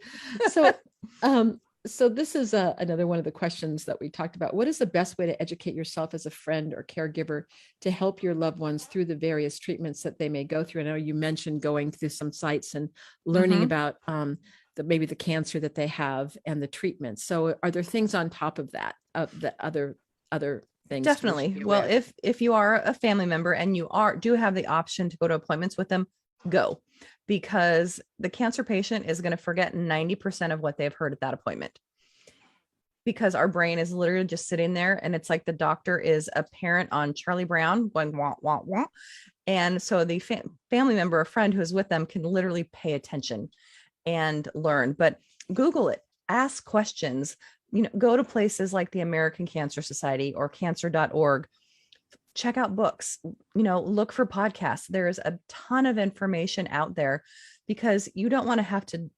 So this is another one of the questions that we talked about. What is the best way to educate yourself as a friend or caregiver to help your loved ones through the various treatments that they may go through? I know you mentioned going through some sites and learning about maybe the cancer that they have and the treatments. So are there things on top of that, of the other things? Definitely. Well, if you are a family member and you do have the option to go to appointments with them, go. Because the cancer patient is going to forget 90% of what they've heard at that appointment, because our brain is literally just sitting there, and it's like the doctor is a parent on Charlie Brown going wah, wah, wah. And so the family member or friend who is with them can literally pay attention and learn. But Google it, ask questions, go to places like the American Cancer Society or cancer.org. Check out books, look for podcasts. There's a ton of information out there, because you don't want to have to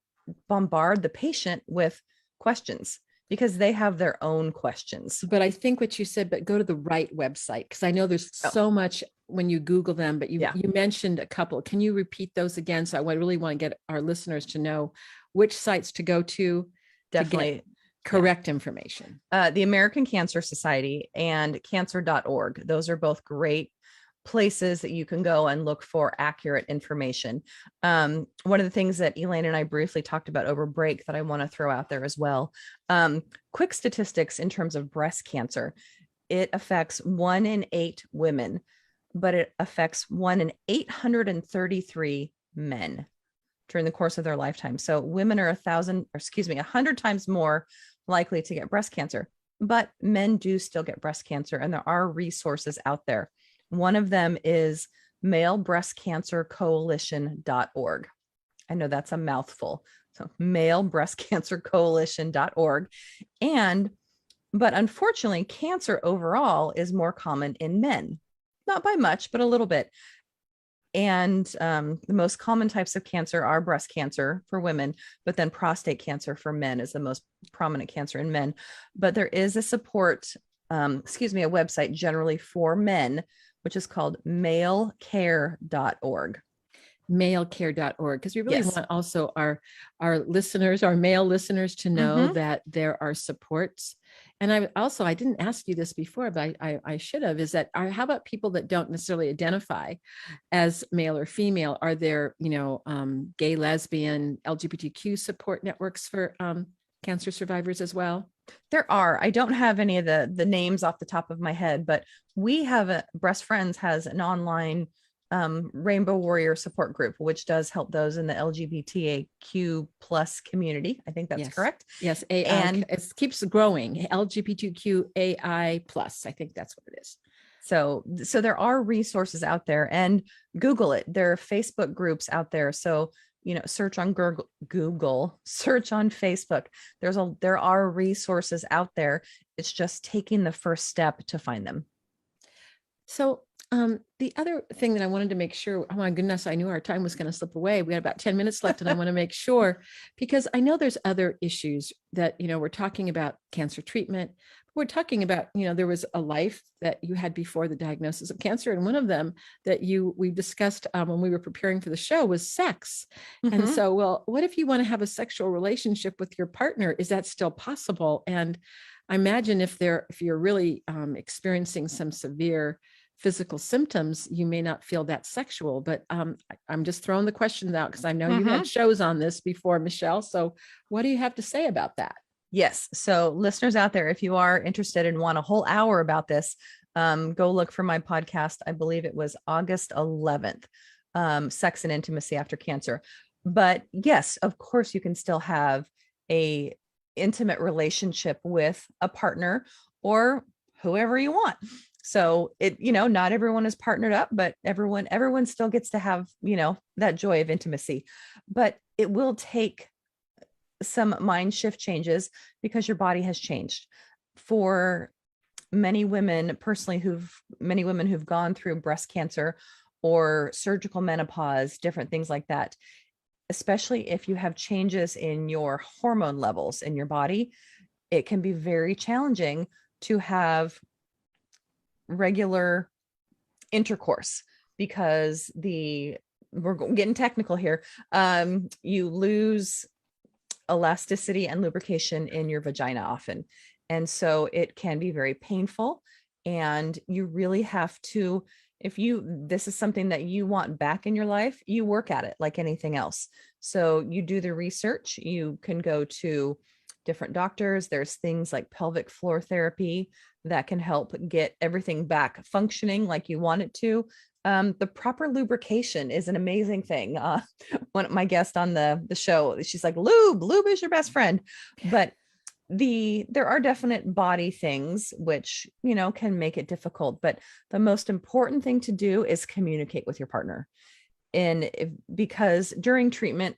bombard the patient with questions, because they have their own questions. But I think what you said, but go to the right website, because I know there's so much when you Google them, but you mentioned a couple. Can you repeat those again? So I really want to get our listeners to know which sites to go to. Definitely. To get correct information. The American Cancer Society and cancer.org. Those are both great places that you can go and look for accurate information. One of the things that Elaine and I briefly talked about over break that I want to throw out there as well. Quick statistics in terms of breast cancer. It affects 1 in 8 women, but it affects 1 in 833 men during the course of their lifetime. So women are 100 times more likely to get breast cancer, but men do still get breast cancer, and there are resources out there. One of them is malebreastcancercoalition.org. I know that's a mouthful. So malebreastcancercoalition.org. But unfortunately, cancer overall is more common in men, not by much, but a little bit. And the most common types of cancer are breast cancer for women, but then prostate cancer for men is the most prominent cancer in men. But there is a a website generally for men, which is called malecare.org. Malecare.org, because we really want also our listeners, our male listeners, to know that there are supports And I didn't ask you this before, but I should have, is that how about people that don't necessarily identify as male or female? Are there, gay, lesbian, LGBTQ support networks for cancer survivors as well? There are. I don't have any of the names off the top of my head, but we have Breast Friends has an online Rainbow Warrior support group, which does help those in the LGBTQ plus community. I think that's correct. Yes. And it keeps growing. LGBTQAI plus. I think that's what it is. So there are resources out there, and Google it. There are Facebook groups out there. So, search on Google, search on Facebook. There are resources out there. It's just taking the first step to find them. So the other thing that I wanted to make sure, oh my goodness, I knew our time was going to slip away. We had about 10 minutes left, and I want to make sure, because I know there's other issues that, we're talking about cancer treatment. We're talking about, there was a life that you had before the diagnosis of cancer. And one of them that we discussed when we were preparing for the show was sex. Mm-hmm. And so, well, what if you want to have a sexual relationship with your partner? Is that still possible? And I imagine if you're really experiencing some severe physical symptoms, you may not feel that sexual, but I'm just throwing the questions out because I know you had shows on this before, Michelle. So what do you have to say about that? Yes. So listeners out there, if you are interested and want a whole hour about this, go look for my podcast. I believe it was August 11th, Sex and Intimacy After Cancer. But yes, of course, you can still have a intimate relationship with a partner or whoever you want. So not everyone is partnered up, but everyone still gets to have, that joy of intimacy, but it will take some mind shift changes because your body has changed. For many women personally, many women who've gone through breast cancer or surgical menopause, different things like that, especially if you have changes in your hormone levels in your body, it can be very challenging to have regular intercourse because we're getting technical here. You lose elasticity and lubrication in your vagina often. And so it can be very painful. And you really have to, this is something that you want back in your life, you work at it like anything else. So you do the research, you can go to different doctors. There's things like pelvic floor therapy that can help get everything back functioning like you want it to. The proper lubrication is an amazing thing. One of my guests on the show, she's like, lube is your best friend. But there are definite body things which, can make it difficult. But the most important thing to do is communicate with your partner. Because during treatment,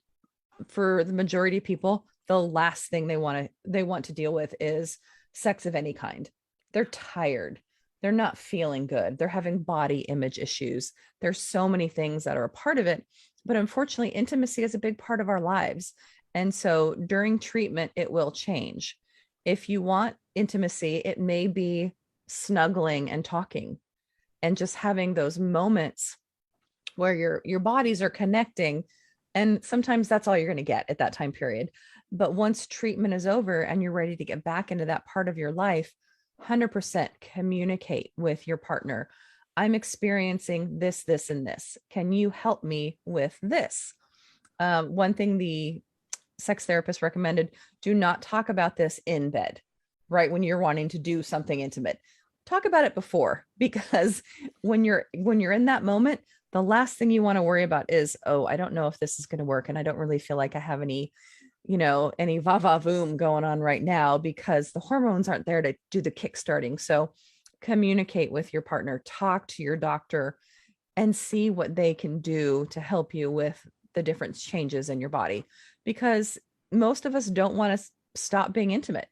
for the majority of people, the last thing they want to deal with is sex of any kind. They're tired. They're not feeling good. They're having body image issues. There's so many things that are a part of it, but unfortunately, intimacy is a big part of our lives. And so during treatment, it will change. If you want intimacy, it may be snuggling and talking and just having those moments where your bodies are connecting. And sometimes that's all you're going to get at that time period. But once treatment is over and you're ready to get back into that part of your life, 100% communicate with your partner. I'm experiencing this, and this. Can you help me with this? One thing the sex therapist recommended, do not talk about this in bed, right? When you're wanting to do something intimate, talk about it before, because when you're in that moment, the last thing you want to worry about is, oh, I don't know if this is going to work. And I don't really feel like I have any va-va-voom going on right now because the hormones aren't there to do the kickstarting. So communicate with your partner, talk to your doctor, and see what they can do to help you with the different changes in your body. Because most of us don't want to stop being intimate,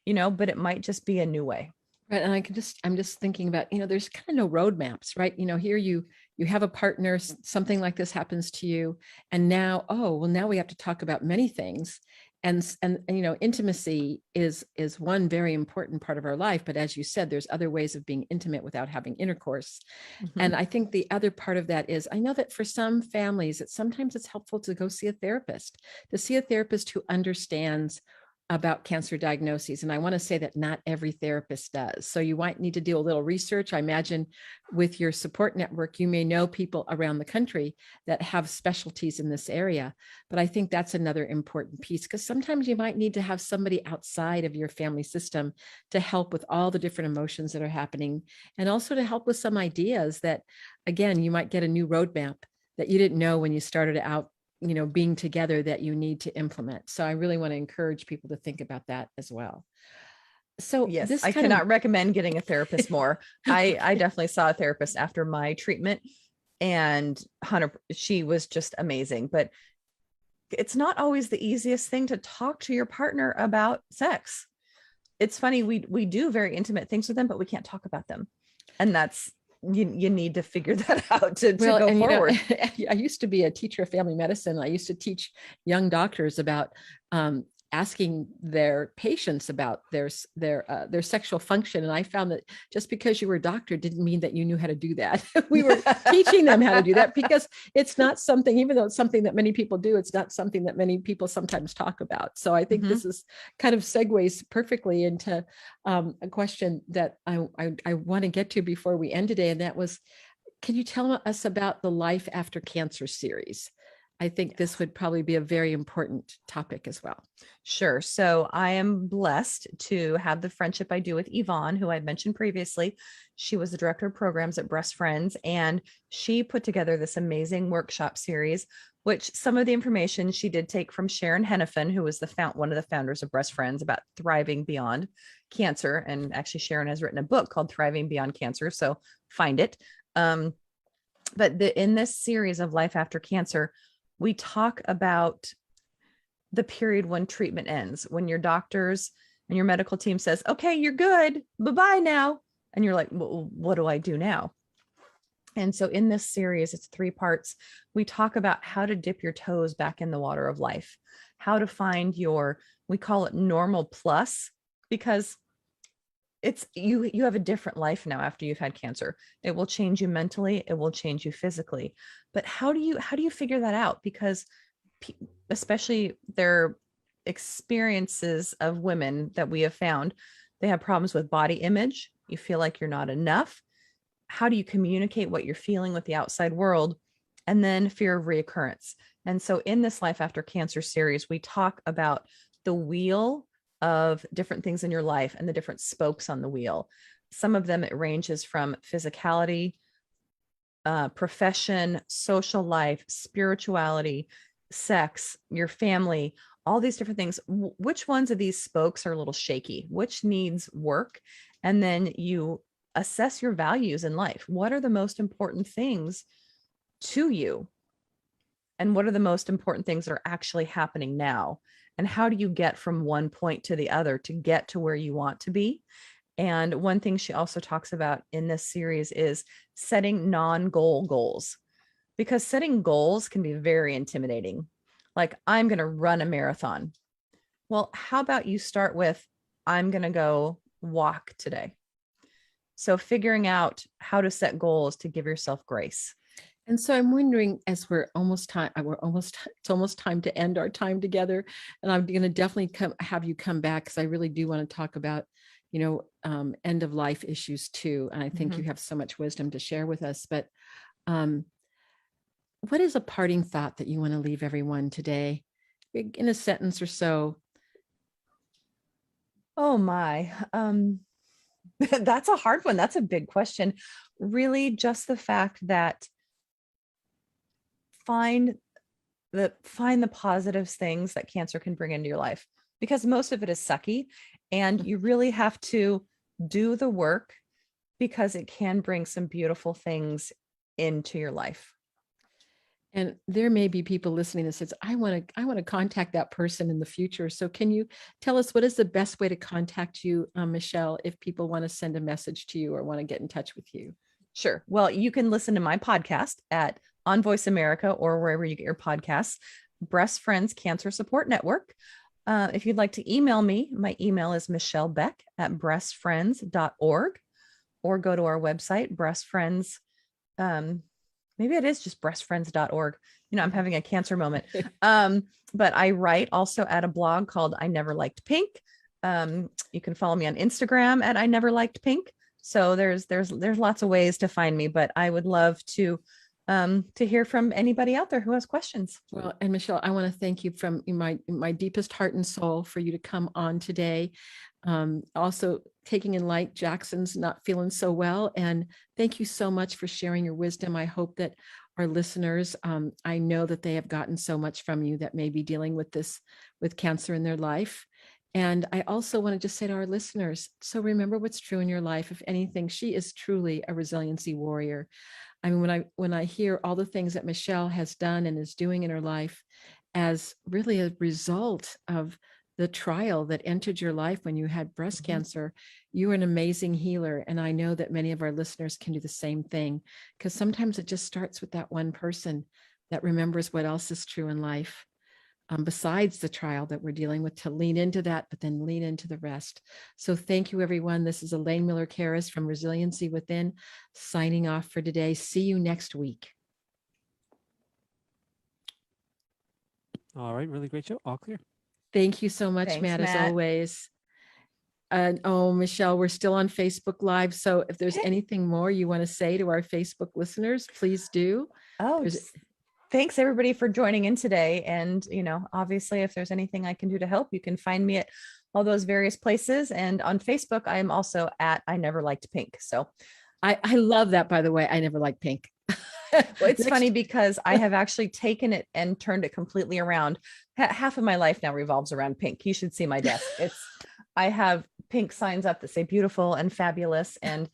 but it might just be a new way. Right. And I'm just thinking about, there's kind of no roadmaps, right? Here you have a partner, something like this happens to you. And now, now we have to talk about many things. And intimacy is one very important part of our life. But as you said, there's other ways of being intimate without having intercourse. Mm-hmm. And I think the other part of that is, I know that for some families, sometimes it's helpful to go see a therapist, who understands about cancer diagnoses. And I want to say that not every therapist does. So you might need to do a little research. I imagine with your support network, you may know people around the country that have specialties in this area. But I think that's another important piece, because sometimes you might need to have somebody outside of your family system to help with all the different emotions that are happening, and also to help with some ideas that, again, you might get a new roadmap that you didn't know when you started out, being together, that you need to implement. So I really want to encourage people to think about that as well. So Yes, this I kind cannot of recommend getting a therapist more. I definitely saw a therapist after my treatment, and she was just amazing. But it's not always the easiest thing to talk to your partner about sex. It's funny, we do very intimate things with them, but we can't talk about them. And that's, you need to figure that out to go forward. I used to be a teacher of family medicine. I used to teach young doctors about asking their patients about their sexual function. And I found that just because you were a doctor didn't mean that you knew how to do that. We were teaching them how to do that, because it's not something, even though it's something that many people do, it's not something that many people sometimes talk about. So I think this is kind of segues perfectly into a question that I want to get to before we end today. And that was, can you tell us about the Life After Cancer series? I think this would probably be a very important topic as well. Sure. So I am blessed to have the friendship I do with Yvonne, who I mentioned previously. She was the director of programs at Breast Friends, and she put together this amazing workshop series, which some of the information she did take from Sharon Hennepin, who was one of the founders of Breast Friends, about thriving beyond cancer. And actually, Sharon has written a book called Thriving Beyond Cancer. So find it. But in this series of Life After Cancer, we talk about the period when treatment ends, when your doctors and your medical team says, okay, you're good, bye-bye now. And you're like, well, what do I do now? And so in this series, it's 3 parts. We talk about how to dip your toes back in the water of life, how to find we call it normal plus, because it's you have a different life now after you've had cancer. It will change you mentally, it will change you physically. But how do you figure that out? Because especially their experiences of women that we have found, they have problems with body image. You feel like you're not enough. How do you communicate what you're feeling with the outside world? And then fear of reoccurrence. And so in this Life After Cancer series, we talk about the wheel of different things in your life and the different spokes on the wheel. Some of them, it ranges from physicality, profession, social life, spirituality, sex, your family, all these different things. Which ones of these spokes are a little shaky? Which needs work? And then you assess your values in life. What are the most important things to you? And what are the most important things that are actually happening now? And how do you get from one point to the other to get to where you want to be? And one thing she also talks about in this series is setting non-goal goals, because setting goals can be very intimidating. Like, I'm going to run a marathon. Well, how about you start with, I'm going to go walk today. So figuring out how to set goals to give yourself grace. And so I'm wondering, as it's almost time to end our time together. And I'm going to definitely have you come back, because I really do want to talk about, end of life issues too. And I think you have so much wisdom to share with us. But what is a parting thought that you want to leave everyone today, in a sentence or so? Oh my, that's a hard one. That's a big question. Really, just the fact that find the positive things that cancer can bring into your life, because most of it is sucky, and you really have to do the work, because it can bring some beautiful things into your life. And there may be people listening that says, I want to contact that person in the future. So can you tell us, what is the best way to contact you, Michelle, if people want to send a message to you or want to get in touch with you? Sure. Well, you can listen to my podcast on Voice America or wherever you get your podcasts, Breast Friends Cancer Support Network. If you'd like to email me, my email is michellebeck@breastfriends.org, or go to our website, breastfriends, maybe it is just breastfriends.org. I'm having a cancer moment. But I write also at a blog called I Never Liked Pink. You can follow me on Instagram at I Never Liked Pink. So there's lots of ways to find me, but I would love to hear from anybody out there who has questions. Well, and Michelle, I want to thank you from my deepest heart and soul for you to come on today. Also taking in light Jackson's not feeling so well. And thank you so much for sharing your wisdom. I hope that our listeners, I know that they have gotten so much from you that may be dealing with cancer in their life. And I also want to just say to our listeners, so remember what's true in your life. If anything, she is truly a resiliency warrior. I mean, when I hear all the things that Michelle has done and is doing in her life as really a result of the trial that entered your life when you had breast cancer, you are an amazing healer. And I know that many of our listeners can do the same thing, because sometimes it just starts with that one person that remembers what else is true in life. Besides the trial that we're dealing with, to lean into that, but then lean into the rest. So thank you, everyone. This is Elaine Miller-Karas from Resiliency Within, signing off for today. See you next week. All right. Really great show. All clear. Thank you so much, Thanks, Matt, as Matt. always. And Michelle, we're still on Facebook Live. So if there's anything more you want to say to our Facebook listeners, please do. Thanks everybody for joining in today. And, obviously if there's anything I can do to help, you can find me at all those various places. And on Facebook, I am also at I Never Liked Pink. So I love that, by the way. I never liked pink. Well, it's funny because I have actually taken it and turned it completely around. Half of my life now revolves around pink. You should see my desk. I have pink signs up that say beautiful and fabulous and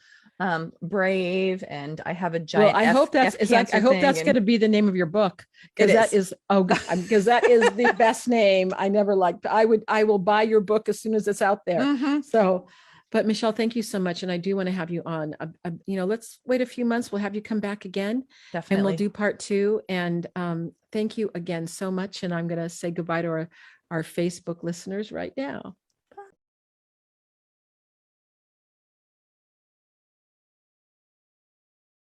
brave, and I have a giant. Well, I hope that's going to be the name of your book, because that is because that is the best name. I never liked. I will buy your book as soon as it's out there. Mm-hmm. So, but Michelle, thank you so much, and I do want to have you on. Let's wait a few months. We'll have you come back again, definitely, and we'll do part 2. And thank you again so much. And I'm going to say goodbye to our Facebook listeners right now.